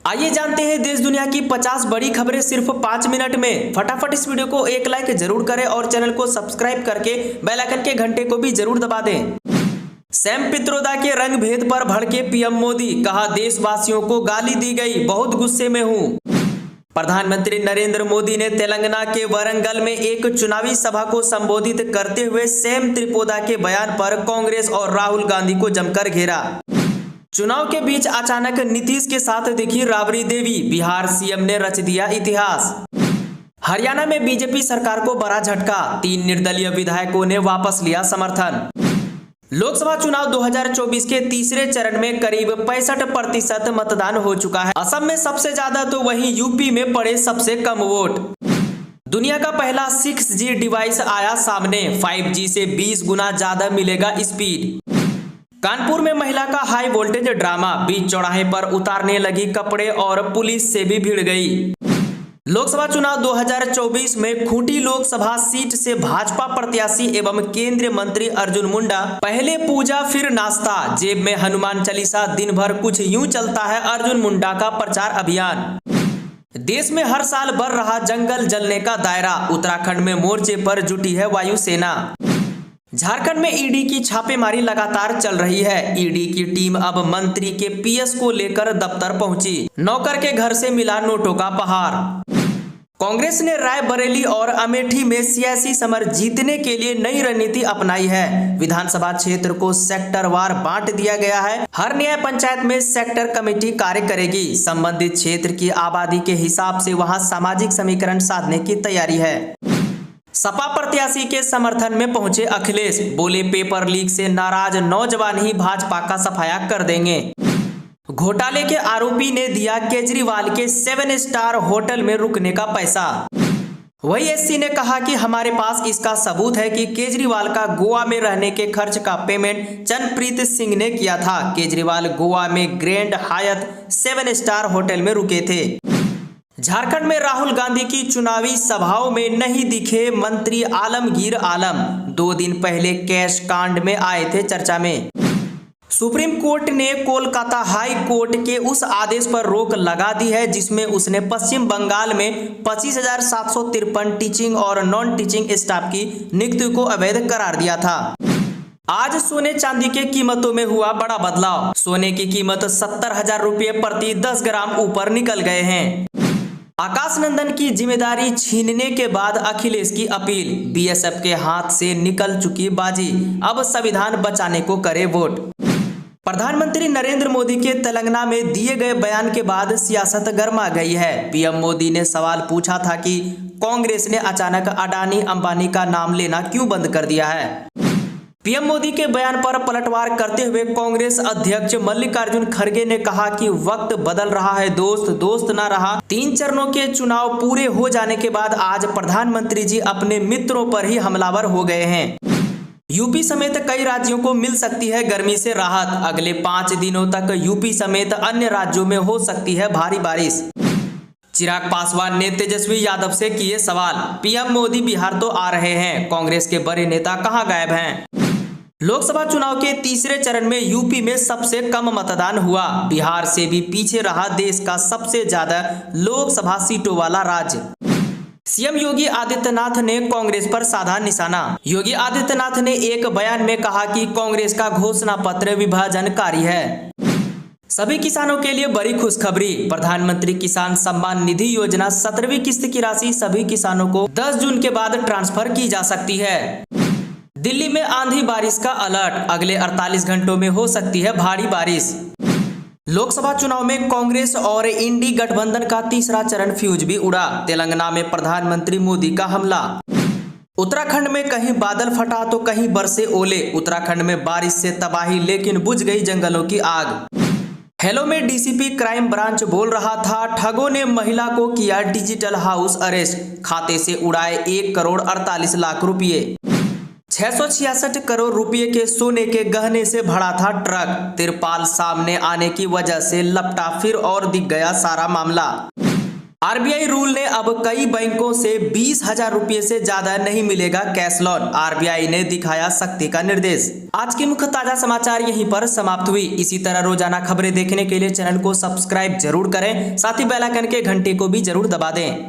आइए जानते हैं देश दुनिया की 50 बड़ी खबरें सिर्फ 5 मिनट में। फटाफट इस वीडियो को एक लाइक जरूर करें और चैनल को सब्सक्राइब करके बेल आइकन के घंटे को भी जरूर दबा दें। सैम पित्रोदा के रंग भेद पर भड़के पीएम मोदी, कहा देशवासियों को गाली दी गई, बहुत गुस्से में हूं। प्रधानमंत्री नरेंद्र मोदी ने तेलंगाना के वरंगल में एक चुनावी सभा को संबोधित करते हुए सैम पित्रोदा के बयान पर कांग्रेस और राहुल गांधी को जमकर घेरा। चुनाव के बीच अचानक नीतीश के साथ दिखी राबड़ी देवी, बिहार सीएम ने रच दिया इतिहास। हरियाणा में बीजेपी सरकार को बड़ा झटका, 3 निर्दलीय विधायकों ने वापस लिया समर्थन। लोकसभा चुनाव 2024 के तीसरे चरण में करीब 65% मतदान हो चुका है। असम में सबसे ज्यादा तो वहीं यूपी में पड़े सबसे कम वोट। दुनिया का पहला 6G डिवाइस आया सामने, 5G से 20 गुना ज्यादा मिलेगा स्पीड। कानपुर में महिला का हाई वोल्टेज ड्रामा, बीच चौराहे पर उतारने लगी कपड़े और पुलिस से भी भिड़ गई। लोकसभा चुनाव 2024 में खूंटी लोकसभा सीट से भाजपा प्रत्याशी एवं केंद्रीय मंत्री अर्जुन मुंडा, पहले पूजा फिर नाश्ता, जेब में हनुमान चालीसा, दिन भर कुछ यूं चलता है अर्जुन मुंडा का प्रचार अभियान। देश में हर साल बढ़ रहा जंगल जलने का दायरा, उत्तराखंड में मोर्चे पर जुटी है वायुसेना। झारखंड में ईडी की छापेमारी लगातार चल रही है। ईडी की टीम अब मंत्री के पीएस को लेकर दफ्तर पहुंची, नौकर के घर से मिला नोटों का पहाड़। कांग्रेस ने रायबरेली और अमेठी में सियासी समर जीतने के लिए नई रणनीति अपनाई है। विधानसभा क्षेत्र को सेक्टरवार बांट दिया गया है। हर न्याय पंचायत में सेक्टर कमेटी कार्य करेगी। संबंधित क्षेत्र की आबादी के हिसाब से वहां सामाजिक समीकरण साधने की तैयारी है। सपा प्रत्याशी के समर्थन में पहुंचे अखिलेश, बोले पेपर लीक से नाराज नौजवान ही भाजपा का सफाया कर देंगे। घोटाले के आरोपी ने दिया केजरीवाल के 7 स्टार होटल में रुकने का पैसा। वही एससी ने कहा कि हमारे पास इसका सबूत है कि केजरीवाल का गोवा में रहने के खर्च का पेमेंट चंद्रप्रीत सिंह ने किया था। केजरीवाल गोवा में ग्रैंड हायत 7 स्टार होटल में रुके थे। झारखंड में राहुल गांधी की चुनावी सभाओं में नहीं दिखे मंत्री आलमगीर आलम, 2 दिन पहले कैश कांड में आए थे चर्चा में। सुप्रीम कोर्ट ने कोलकाता हाई कोर्ट के उस आदेश पर रोक लगा दी है जिसमें उसने पश्चिम बंगाल में 25,753 टीचिंग और नॉन टीचिंग स्टाफ की नियुक्ति को अवैध करार दिया था। आज सोने चांदी के कीमतों में हुआ बड़ा बदलाव, सोने की कीमत 70,000 रुपये प्रति 10 ग्राम ऊपर निकल गए हैं। आकाश नंदन की जिम्मेदारी छीनने के बाद अखिलेश की अपील, बीएसएफ के हाथ से निकल चुकी बाजी, अब संविधान बचाने को करे वोट। प्रधानमंत्री नरेंद्र मोदी के तेलंगाना में दिए गए बयान के बाद सियासत गर्मा गई है। पीएम मोदी ने सवाल पूछा था कि कांग्रेस ने अचानक अडानी अंबानी का नाम लेना क्यों बंद कर दिया है। पीएम मोदी के बयान पर पलटवार करते हुए कांग्रेस अध्यक्ष मल्लिकार्जुन खड़गे ने कहा कि वक्त बदल रहा है दोस्त, दोस्त ना रहा। 3 चरणों के चुनाव पूरे हो जाने के बाद आज प्रधानमंत्री जी अपने मित्रों पर ही हमलावर हो गए हैं। यूपी समेत कई राज्यों को मिल सकती है गर्मी से राहत, अगले 5 दिनों तक यूपी समेत अन्य राज्यों में हो सकती है भारी बारिश। चिराग पासवान ने तेजस्वी यादव से किए सवाल, पीएम मोदी बिहार तो आ रहे हैं, कांग्रेस के बड़े नेता कहां गायब हैं। लोकसभा चुनाव के तीसरे चरण में यूपी में सबसे कम मतदान हुआ, बिहार से भी पीछे रहा देश का सबसे ज्यादा लोकसभा सीटों वाला राज्य। सीएम योगी आदित्यनाथ ने कांग्रेस पर साधा निशाना। योगी आदित्यनाथ ने एक बयान में कहा कि कांग्रेस का घोषणा पत्र विभाजनकारी है। सभी किसानों के लिए बड़ी खुशखबरी, प्रधानमंत्री किसान सम्मान निधि योजना 17वीं किस्त की राशि सभी किसानों को 10 जून के बाद ट्रांसफर की जा सकती है। दिल्ली में आंधी बारिश का अलर्ट, अगले 48 घंटों में हो सकती है भारी बारिश। लोकसभा चुनाव में कांग्रेस और इंडी गठबंधन का तीसरा चरण फ्यूज भी उड़ा, तेलंगाना में प्रधानमंत्री मोदी का हमला। उत्तराखंड में कहीं बादल फटा तो कहीं बरसे ओले, उत्तराखंड में बारिश से तबाही लेकिन बुझ गई जंगलों की आग। हेलो में डीसीपी क्राइम ब्रांच बोल रहा था, ठगों ने महिला को किया डिजिटल हाउस अरेस्ट, खाते से उड़ाए 1 करोड़ 48 लाख रुपये। 666 करोड़ रुपए के सोने के गहने से भरा था ट्रक, तिरपाल सामने आने की वजह से लपटा फिर और दिख गया सारा मामला। आरबीआई रूल ने अब कई बैंकों से 20,000 रुपये से ज्यादा नहीं मिलेगा कैश लोन। आरबीआई ने दिखाया सख्ती का निर्देश। आज की मुख्य ताजा समाचार यहीं पर समाप्त हुई। इसी तरह रोजाना खबरें देखने के लिए चैनल को सब्सक्राइब जरूर करें, साथ ही बेल आइकन के घंटे को भी जरूर दबा दें।